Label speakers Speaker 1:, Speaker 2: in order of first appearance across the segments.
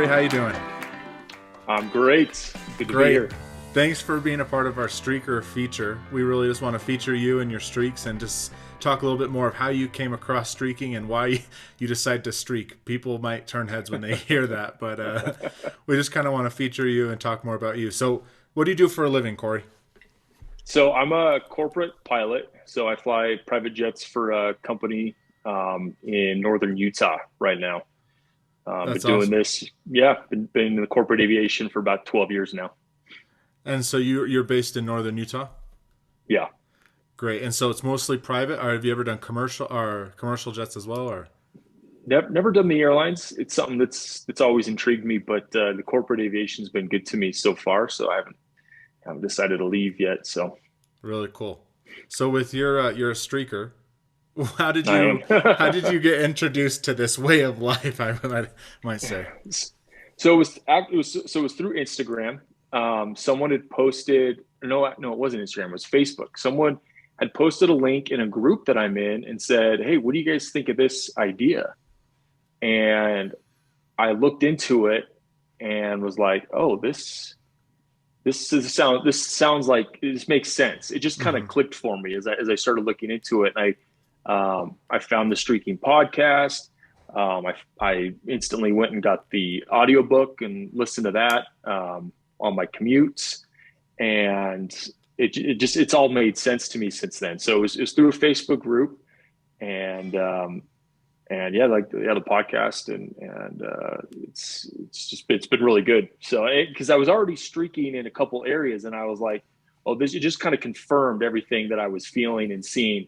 Speaker 1: Cory. How you doing?
Speaker 2: I'm great. Good to be
Speaker 1: Great.
Speaker 2: here.
Speaker 1: Thanks for being a part of our streaker feature. We really just want to feature you and your streaks and just talk a little bit more of how you came across streaking and why you decide to streak. People might turn heads when they hear that, but we just kind of want to feature you and talk more about you. So what do you do for a living, Cory?
Speaker 2: So I'm a corporate pilot. So I fly private jets for a company in northern Utah right now. Been
Speaker 1: That's
Speaker 2: doing
Speaker 1: awesome.
Speaker 2: this, yeah, been in the corporate aviation for about 12 years now.
Speaker 1: And so you're based in northern Utah?
Speaker 2: Yeah.
Speaker 1: Great. And so it's mostly private, or have you ever done commercial jets as well, or?
Speaker 2: Never done the airlines. It's something that's always intrigued me, but the corporate aviation's been good to me so far. So I haven't decided to leave yet. So
Speaker 1: Really cool. So with you're a streaker. How did
Speaker 2: I
Speaker 1: you how
Speaker 2: am.
Speaker 1: did you get introduced to this way of life? I might say.
Speaker 2: So it was through Instagram. Someone had posted, no, it wasn't Instagram, it was Facebook. Someone had posted a link in a group that I'm in and said, "Hey, what do you guys think of this idea?" And I looked into it and was like, "Oh, this sounds like this makes sense." It just kind of
Speaker 1: Hmm.
Speaker 2: clicked for me as I started looking into it. And I found the Streaking podcast. I instantly went and got the audiobook and listened to that on my commutes, and it's all made sense to me since then. So it was through a Facebook group, and and yeah, the podcast, and it's been really good. So because I was already streaking in a couple areas, and I was like, oh, this it just kind of confirmed everything that I was feeling and seeing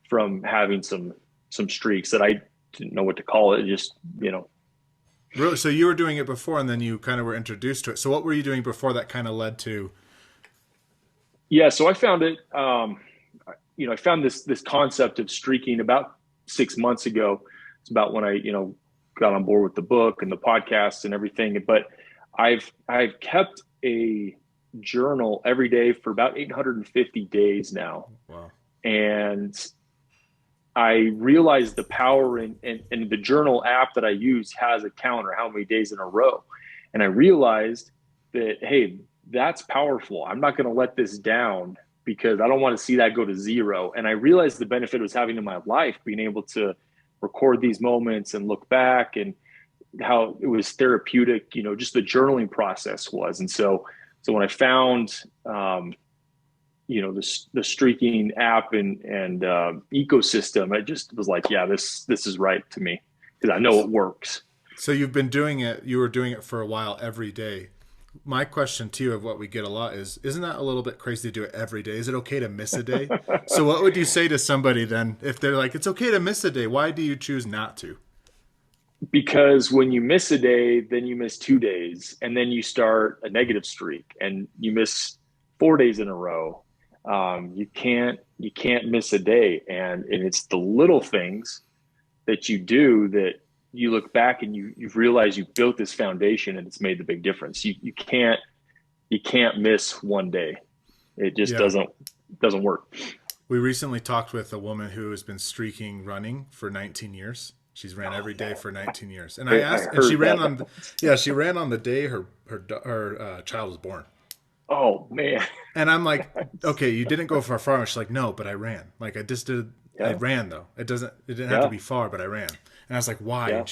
Speaker 2: from having some streaks that I didn't know what to call it. Just
Speaker 1: Really? So you were doing it before, and then you kind of were introduced to it. So what were you doing before that kind of led to?
Speaker 2: yeah. So I found it. I found this concept of streaking about 6 months ago. It's about when I got on board with the book and the podcast and everything. But I've kept a journal every day for about 850 days now,
Speaker 1: Wow.
Speaker 2: and I realized the power in the journal app that I use has a counter how many days in a row. And I realized that, hey, that's powerful. I'm not going to let this down because I don't want to see that go to zero. And I realized the benefit it was having in my life, being able to record these moments and look back and how it was therapeutic, just the journaling process was. And so when I found, the streaking app and ecosystem, I just was like, yeah, this is right to me because I know it works.
Speaker 1: So you've been doing it. You were doing it for a while every day. My question to you of what we get a lot is, isn't that a little bit crazy to do it every day? Is it okay to miss a day? So what would you say to somebody then if they're like, it's okay to miss a day? Why do you choose not to?
Speaker 2: Because when you miss a day, then you miss 2 days, and then you start a negative streak, and you miss 4 days in a row. You can't miss a day, and it's the little things that you do that you look back and you realize you built this foundation and it's made the big difference. You can't miss one day. It just
Speaker 1: Yeah.
Speaker 2: doesn't work.
Speaker 1: We recently talked with a woman who has been streaking running for 19 years. She's ran
Speaker 2: Oh
Speaker 1: every day
Speaker 2: man,
Speaker 1: for 19 years. And I
Speaker 2: I
Speaker 1: asked, and she
Speaker 2: heard
Speaker 1: ran
Speaker 2: that.
Speaker 1: on, yeah, she ran on the day her child was born.
Speaker 2: Oh man.
Speaker 1: And I'm like, okay, you didn't go for a farm. She's like, no, but I ran. Like I
Speaker 2: Yeah,
Speaker 1: ran though. It didn't have to
Speaker 2: yeah,
Speaker 1: be far, but I ran. And I was like, why?
Speaker 2: yeah.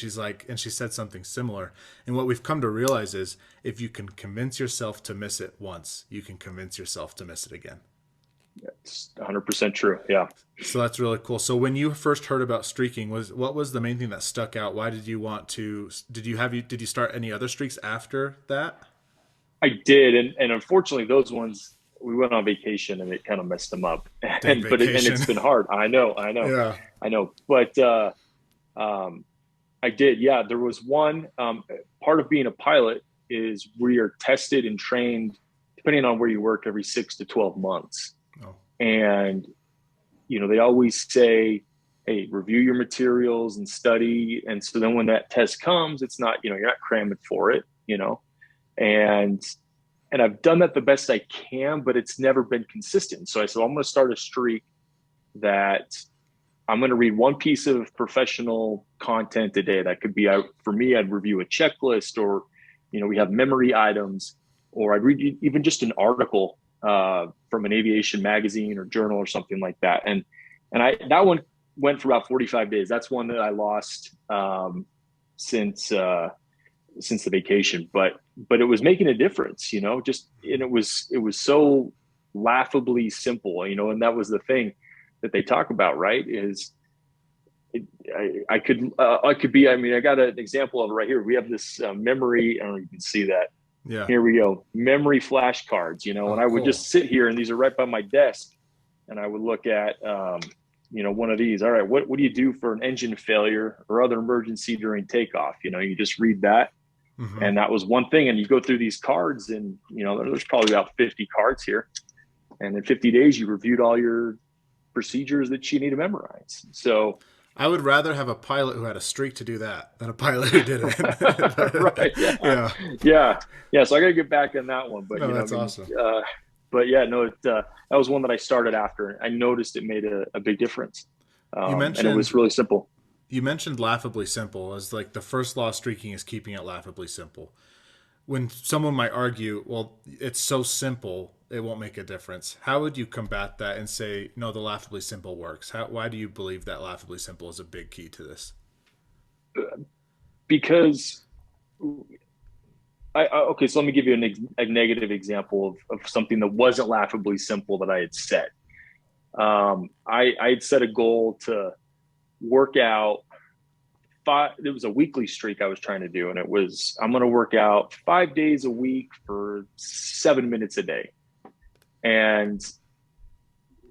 Speaker 1: And she said something similar. And what we've come to realize is if you can convince yourself to miss it once, you can convince yourself to miss it again.
Speaker 2: It's 100% true. Yeah.
Speaker 1: So that's really cool. So when you first heard about streaking, what was the main thing that stuck out? Why did you want to? Did you start any other streaks after that?
Speaker 2: I did, and unfortunately, those ones we went on vacation and it kind of messed them up.
Speaker 1: Dang
Speaker 2: And
Speaker 1: vacation.
Speaker 2: it's been hard. I know, I know,
Speaker 1: Yeah.
Speaker 2: I know. But um, I did. Yeah, there was one. Part of being a pilot is we are tested and trained, depending on where you work, every 6 to 12 months.
Speaker 1: Oh.
Speaker 2: And they always say, "Hey, review your materials and study." And so then when that test comes, it's not you're not cramming for it. And I've done that the best I can, but it's never been consistent. So I said, I'm going to start a streak that I'm going to read one piece of professional content a day. That could be, for me, I'd review a checklist or we have memory items, or I'd read even just an article from an aviation magazine or journal or something like that. And that one went for about 45 days. That's one that I lost since the vacation, but it was making a difference, just, and it was so laughably simple, and that was the thing that they talk about, right? Is I could be, I mean, I got an example of it right here. We have this memory. I don't know if you can see that.
Speaker 1: Yeah.
Speaker 2: Here we go. Memory flashcards, and I would just sit here, and these are right by my desk, and I would look at, one of these. All right, what do you do for an engine failure or other emergency during takeoff? You just read that. Mm-hmm. And that was one thing. And you go through these cards, and, there's probably about 50 cards here. And in 50 days, you reviewed all your procedures that you need to memorize. So
Speaker 1: I would rather have a pilot who had a streak to do that than a pilot who didn't.
Speaker 2: Right. Yeah. So I got to get back on that one. But
Speaker 1: that's awesome.
Speaker 2: But yeah, no, that was one that I started after. I noticed it made a big difference. And it was really simple.
Speaker 1: You mentioned laughably simple as like the first law of streaking is keeping it laughably simple. When someone might argue, well, it's so simple, it won't make a difference. How would you combat that and say, no, the laughably simple works? Why do you believe that laughably simple is a big key to this?
Speaker 2: Because, okay, so let me give you a negative example of something that wasn't laughably simple that I had set. I had set a goal to work out it was a weekly streak I was trying to do, and it was, I'm going to work out 5 days a week for 7 minutes a day. And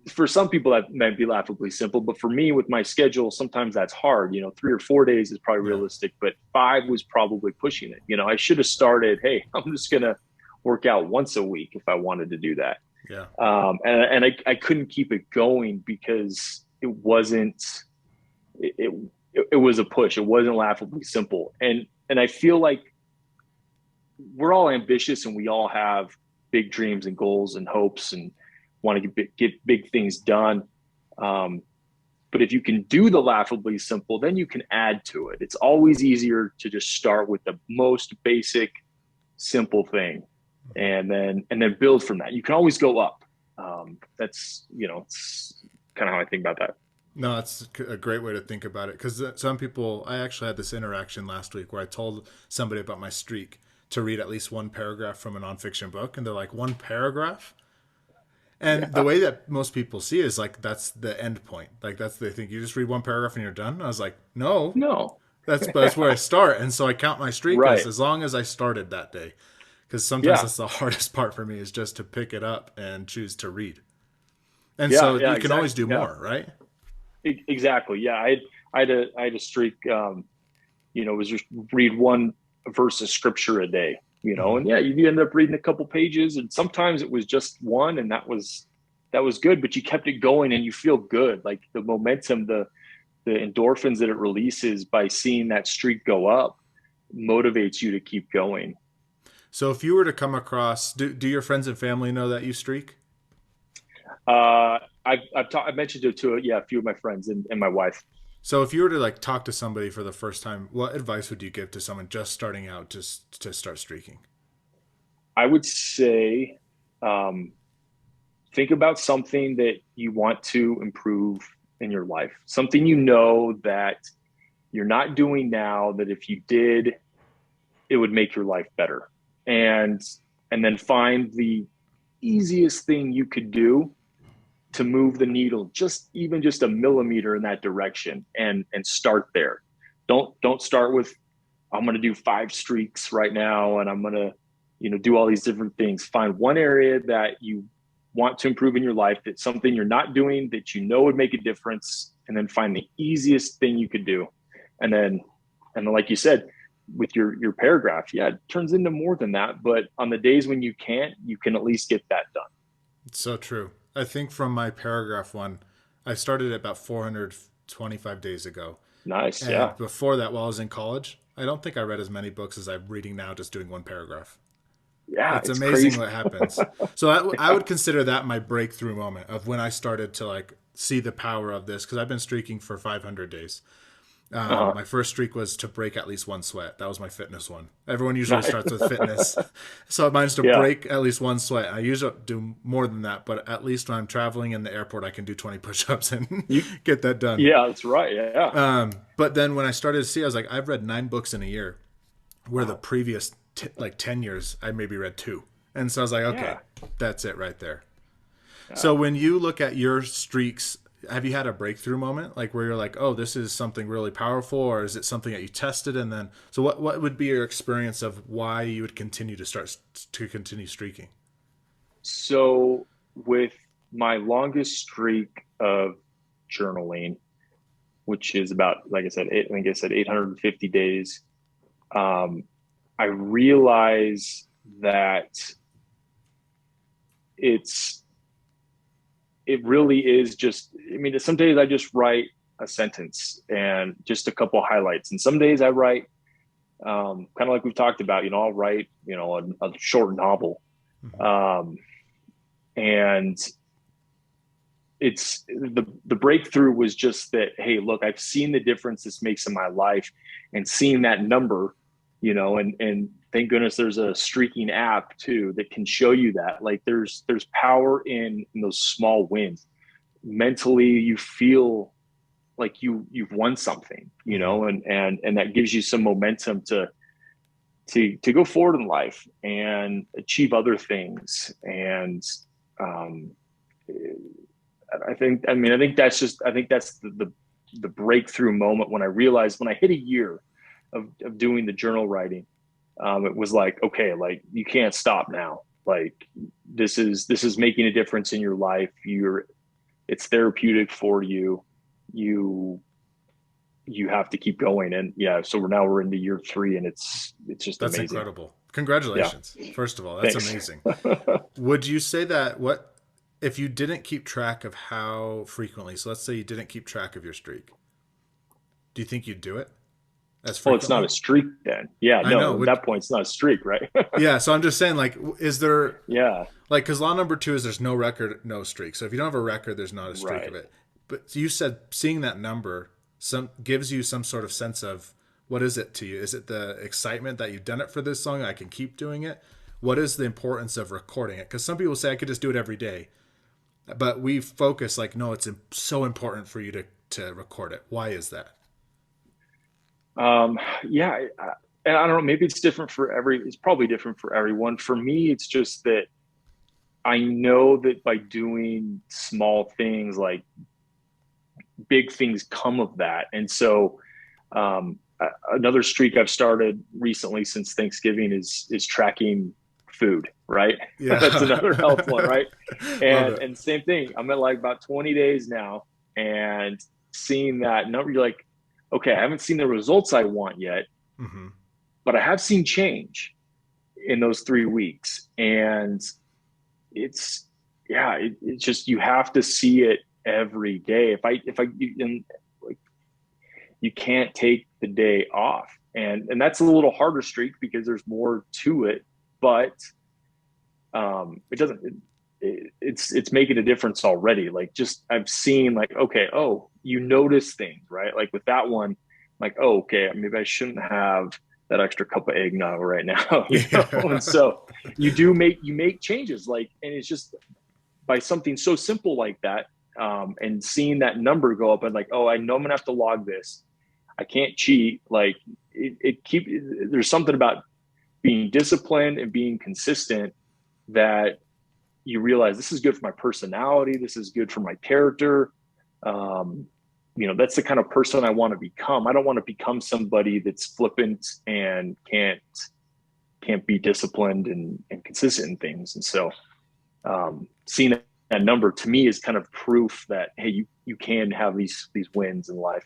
Speaker 2: for some people that might be laughably simple, but for me with my schedule, sometimes that's hard. 3 or 4 days is probably realistic, but 5 was probably pushing it. I should have started, hey, I'm just going to work out once a week if I wanted to do that.
Speaker 1: Yeah.
Speaker 2: And I couldn't keep it going because it wasn't, it was a push. It wasn't laughably simple. And I feel like we're all ambitious and we all have big dreams and goals and hopes and want to get big things done. But if you can do the laughably simple, then you can add to it. It's always easier to just start with the most basic, simple thing and then build from that. You can always go up. That's, it's kind of how I think about that.
Speaker 1: No, that's a great way to think about it, because some people, I actually had this interaction last week where I told somebody about my streak to read at least one paragraph from a nonfiction book, and they're like, one paragraph? And the way that most people see it is like, that's the end point. Like they think you just read one paragraph and you're done. I was like, no, that's where I start. And so I count my streak as long as I started that day, because sometimes that's the hardest part for me, is just to pick it up and choose to read. And you can always do more, right?
Speaker 2: Exactly. Yeah. I had a streak, it was just read one verse of scripture a day, and you end up reading a couple pages, and sometimes it was just one, and that was good, but you kept it going and you feel good. Like the momentum, the endorphins that it releases by seeing that streak go up motivates you to keep going.
Speaker 1: So if you were to come across, do your friends and family know that you streak?
Speaker 2: I've mentioned it to a few of my friends and my wife.
Speaker 1: So if you were to talk to somebody for the first time, what advice would you give to someone just starting out to start streaking?
Speaker 2: I would say, think about something that you want to improve in your life, something that you're not doing now, that if you did, it would make your life better. And then find the easiest thing you could do to move the needle, just a millimeter in that direction, and start there. Don't start with, I'm going to do 5 streaks right now, and I'm going to, do all these different things. Find one area that you want to improve in your life, that's something you're not doing that would make a difference, and then find the easiest thing you could do. And then like you said, with your paragraph, it turns into more than that. But on the days when you can't, you can at least get that done.
Speaker 1: It's so true. I think from my paragraph one, I started at about 425 days ago.
Speaker 2: Nice.
Speaker 1: And before that, while I was in college, I don't think I read as many books as I'm reading now, just doing one paragraph.
Speaker 2: Yeah.
Speaker 1: It's amazing crazy what happens. So I would consider that my breakthrough moment of when I started to see the power of this, because I've been streaking for 500 days.
Speaker 2: Uh-huh.
Speaker 1: My first streak was to break at least one sweat. That was my fitness one. Everyone usually
Speaker 2: Nice.
Speaker 1: starts with fitness. So mine's to
Speaker 2: Yeah.
Speaker 1: break at least one sweat. I usually do more than that, but at least when I'm traveling in the airport, I can do 20 push-ups and
Speaker 2: You,
Speaker 1: get that done.
Speaker 2: yeah, that's right. Yeah.
Speaker 1: But then when I started to see, I was like, I've read 9 books in a year, where the
Speaker 2: Wow.
Speaker 1: previous like 10 years, I maybe read 2. And so I was like, okay,
Speaker 2: Yeah.
Speaker 1: that's it right there.
Speaker 2: Yeah.
Speaker 1: So when you look at your streaks, have you had a breakthrough moment, like where you're like, oh, this is something really powerful, or is it something that you tested and then? So what would be your experience of why you would continue to continue streaking?
Speaker 2: So with my longest streak of journaling, which is about, like I said, I think I said 850 days, um, I realize that it's it really is just, I mean, some days I just write a sentence and just a couple highlights, and some days I write, kind of like we've talked about, I'll write, a short novel.
Speaker 1: Mm-hmm.
Speaker 2: Um, and the breakthrough was just that, hey, look, I've seen the difference this makes in my life, and seeing that number, and thank goodness there's a streaking app too that can show you that, like, there's power in those small wins. Mentally you feel like you've won something,
Speaker 1: Mm-hmm.
Speaker 2: and that gives you some momentum to go forward in life and achieve other things. And um, I think that's the breakthrough moment when I realized, when I hit a year of doing the journal writing, it was like, okay, like, you can't stop now. Like, this is making a difference in your life. It's therapeutic for you. You you have to keep going. And yeah, so we're into year 3, and it's just
Speaker 1: That's
Speaker 2: amazing.
Speaker 1: incredible.
Speaker 2: Yeah,
Speaker 1: Congratulations. First of all, that's
Speaker 2: thanks.
Speaker 1: amazing. Would you say that what if you didn't keep track of how frequently? So let's say you didn't keep track of your streak. Do you think you'd do it as
Speaker 2: Well, it's not
Speaker 1: frequently?
Speaker 2: a streak then. Yeah,
Speaker 1: I know.
Speaker 2: no, at
Speaker 1: Would
Speaker 2: that point it's not a streak, right?
Speaker 1: Yeah, so I'm just saying, like, is there,
Speaker 2: Yeah,
Speaker 1: like, because law number 2 is there's no record, no streak. So if you don't have a record, there's not a streak of
Speaker 2: right.
Speaker 1: it. But you said seeing that number some gives you some sort of sense of what is it to you? Is it the excitement that you've done it for this long? I can keep doing it. What is the importance of recording it? Because some people say I could just do it every day, but we focus like, no, it's so important for you to record it. Why is that?
Speaker 2: Yeah, and I don't know, maybe it's probably different for everyone. For me, it's just that I know that by doing small things, like, big things come of that. And so, another streak I've started recently since Thanksgiving is tracking food, right? That's
Speaker 1: Yeah.
Speaker 2: another health one, right?
Speaker 1: Love
Speaker 2: And
Speaker 1: it.
Speaker 2: and same thing. I'm at like about 20 days now, and seeing that number, you're like, okay, I haven't seen the results I want yet,
Speaker 1: Mm-hmm.
Speaker 2: but I have seen change in those 3 weeks. And it's, yeah, it's just, you have to see it every day. If I and like, you can't take the day off, and that's a little harder streak because there's more to it. But it doesn't it's making a difference already. Like, just, I'm seeing, like, okay, oh, you notice things, right? Like with that one, like, oh, okay, maybe I shouldn't have that extra cup of eggnog right now, and
Speaker 1: Yeah.
Speaker 2: so you make changes, like, and it's just by something so simple like that. And seeing that number go up, and like, oh, I know I'm gonna have to log this. I can't cheat. Like, there's something about being disciplined and being consistent that you realize, this is good for my personality. This is good for my character. Um, that's the kind of person I want to become. I don't want to become somebody that's flippant and can't be disciplined and consistent in things. And so, seeing that number to me is kind of proof that, hey, you can have these wins in life.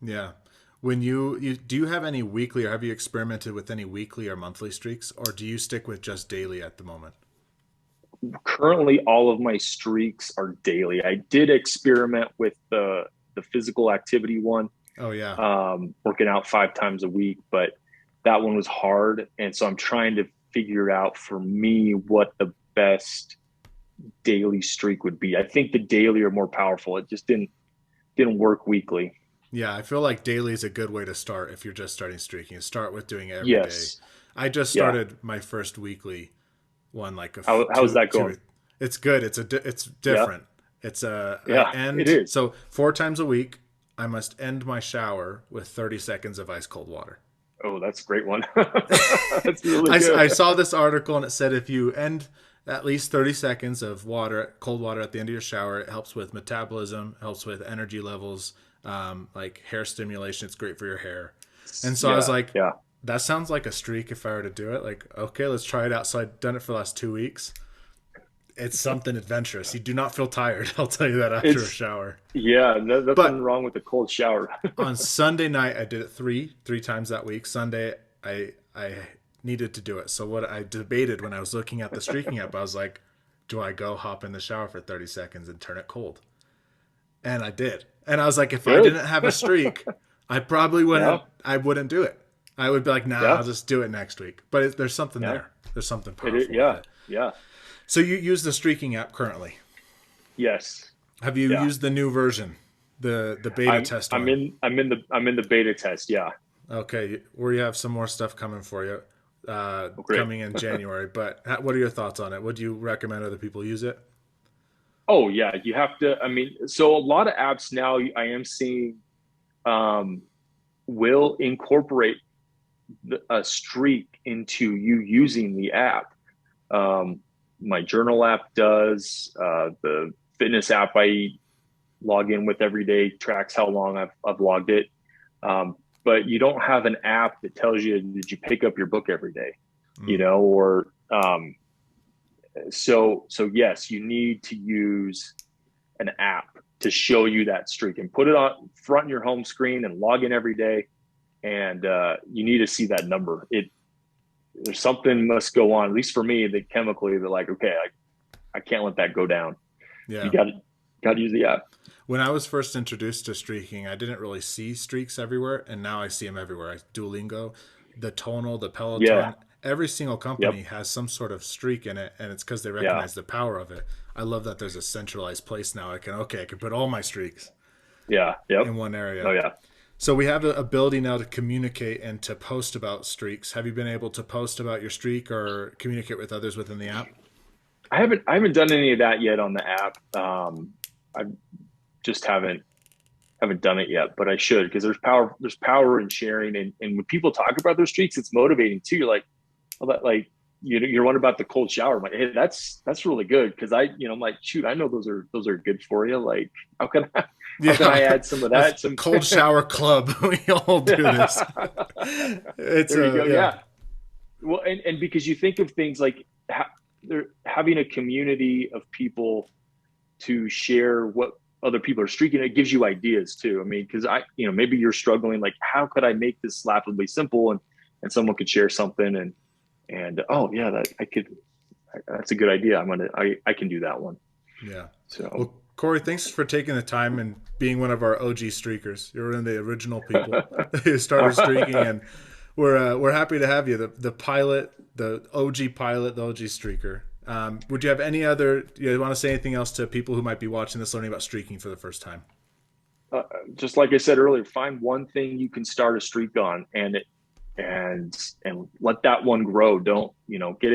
Speaker 1: Yeah. When you do you have any weekly, or have you experimented with any weekly or monthly streaks, or do you stick with just daily at the moment?
Speaker 2: Currently, all of my streaks are daily. I did experiment with the physical activity one,
Speaker 1: Oh yeah.
Speaker 2: working out 5 times a week, but that one was hard, and so I'm trying to figure out for me what the best daily streak would be. I think the daily are more powerful. It just didn't work weekly.
Speaker 1: Yeah, I feel like daily is a good way to start if you're just starting streaking. Start with doing it every day.
Speaker 2: Yes.
Speaker 1: I just
Speaker 2: Yeah.
Speaker 1: started my first weekly one, like
Speaker 2: How's that
Speaker 1: two.
Speaker 2: going?
Speaker 1: It's good. It's
Speaker 2: Yeah.
Speaker 1: different. It's I
Speaker 2: Yeah, it
Speaker 1: end
Speaker 2: is.
Speaker 1: so 4 times a week. I must end my shower with 30 seconds of ice cold water.
Speaker 2: Oh, that's a great one. That's really
Speaker 1: I
Speaker 2: good.
Speaker 1: saw this article and it said if you end at least 30 seconds of cold water at the end of your shower, it helps with metabolism, helps with energy levels, like hair stimulation. It's great for your hair. And so I was
Speaker 2: Yeah.
Speaker 1: like,
Speaker 2: Yeah.
Speaker 1: that sounds like a streak if I were to do it. Like, okay, let's try it out. So I'd done it for the last 2 weeks. It's something adventurous. You do not feel tired. I'll tell you that after a
Speaker 2: It's
Speaker 1: shower.
Speaker 2: yeah, nothing
Speaker 1: But
Speaker 2: wrong with a cold shower.
Speaker 1: on Sunday night, I did it three times that week. Sunday, I needed to do it. So what I debated when I was looking at the streaking app, I was like, do I go hop in the shower for 30 seconds and turn it cold? And I did. And I was like, if I
Speaker 2: Good.
Speaker 1: didn't have a streak, I probably wouldn't.
Speaker 2: Yeah.
Speaker 1: I wouldn't do it. I would be like, nah,
Speaker 2: Yeah.
Speaker 1: I'll just do it next week. But there's something
Speaker 2: Yeah.
Speaker 1: there. There's something
Speaker 2: It is.
Speaker 1: powerful with
Speaker 2: Yeah.
Speaker 1: it.
Speaker 2: Yeah.
Speaker 1: So you use the streaking app currently.
Speaker 2: Yes.
Speaker 1: Have you
Speaker 2: Yeah.
Speaker 1: used the new version, the beta test
Speaker 2: I'm
Speaker 1: one?
Speaker 2: in the beta test. Yeah.
Speaker 1: Okay, we have some more stuff coming for you,
Speaker 2: Oh, great.
Speaker 1: coming in January. But what are your thoughts on it? Would you recommend other people use it?
Speaker 2: Oh yeah, you have to. I mean, so a lot of apps now I am seeing um, will incorporate a streak into you using the app. Um, my journal app does. The fitness app I log in with every day tracks how long I've logged it. But you don't have an app that tells you, did you pick up your book every day? You
Speaker 1: Mm.
Speaker 2: know, or so yes, you need to use an app to show you that streak and put it on front in your home screen and log in every day. And you need to see that number. There's something must go on, at least for me, that chemically they're like, okay, I can't let that go down. You
Speaker 1: Yeah.
Speaker 2: got to use the app.
Speaker 1: When I was first introduced to streaking, I didn't really see streaks everywhere, and now I see them everywhere. Duolingo, the Tonal, the
Speaker 2: Yeah.
Speaker 1: Peloton, every single
Speaker 2: Yep.
Speaker 1: company has some sort of streak in it, and it's because they
Speaker 2: Yeah.
Speaker 1: recognize the power of it. I love that there's a centralized place now. I can put all my streaks
Speaker 2: Yeah. Yep.
Speaker 1: in one
Speaker 2: Oh
Speaker 1: area.
Speaker 2: yeah.
Speaker 1: So we have the ability now to communicate and to post about streaks. Have you been able to post about your streak or communicate with others within the app?
Speaker 2: I haven't done any of that yet on the app. I just haven't done it yet, but I should, because there's power in sharing, and when people talk about their streaks, it's motivating too. You're like, well, that, like you're wondering about the cold shower. I'm like, hey, that's really good, because I'm like, shoot, I know those are good for you. Like, how can I add some of that?
Speaker 1: That's
Speaker 2: Some
Speaker 1: cold shower club. We all do this. It's
Speaker 2: there you go.
Speaker 1: yeah.
Speaker 2: Yeah. Well, and because you think of things like they're having a community of people to share what other people are streaking, it gives you ideas too. I mean, because maybe you're struggling, like, how could I make this laughably simple, and someone could share something, and oh yeah, that's a good idea. I can do that one.
Speaker 1: Yeah.
Speaker 2: So
Speaker 1: Well, Cory, thanks for taking the time and being one of our OG streakers. You're one of the original people who started streaking, and we're happy to have you, the pilot, the OG pilot, the OG streaker. Would you have any other? You want to say anything else to people who might be watching this, learning about streaking for the first time?
Speaker 2: just like I said earlier, find one thing you can start a streak on, and let that one grow. Don't get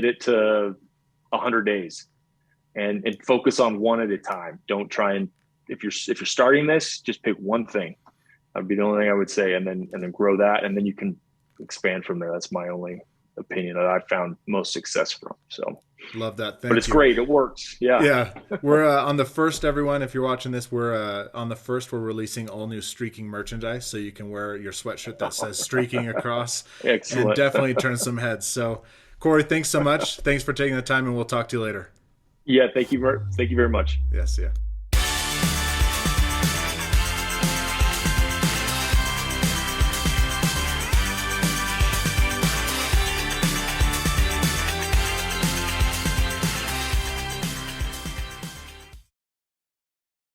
Speaker 2: it to 100 days, and focus on one at a time. Don't try and if you're starting this, just pick one thing. That'd be the only thing I would say, and then grow that, and then you can expand from there. That's my only opinion that I've found most success from. So
Speaker 1: love that.
Speaker 2: But it's great. It works. Yeah.
Speaker 1: Yeah. We're on the first, everyone. If you're watching this, we're on the first. We're releasing all new streaking merchandise, so you can wear your sweatshirt that says streaking across.
Speaker 2: Excellent.
Speaker 1: And definitely turn some heads. So, Cory, thanks so much. Thanks for taking the time, and we'll talk to you later.
Speaker 2: Yeah. Thank you very much.
Speaker 1: Yes. Yeah.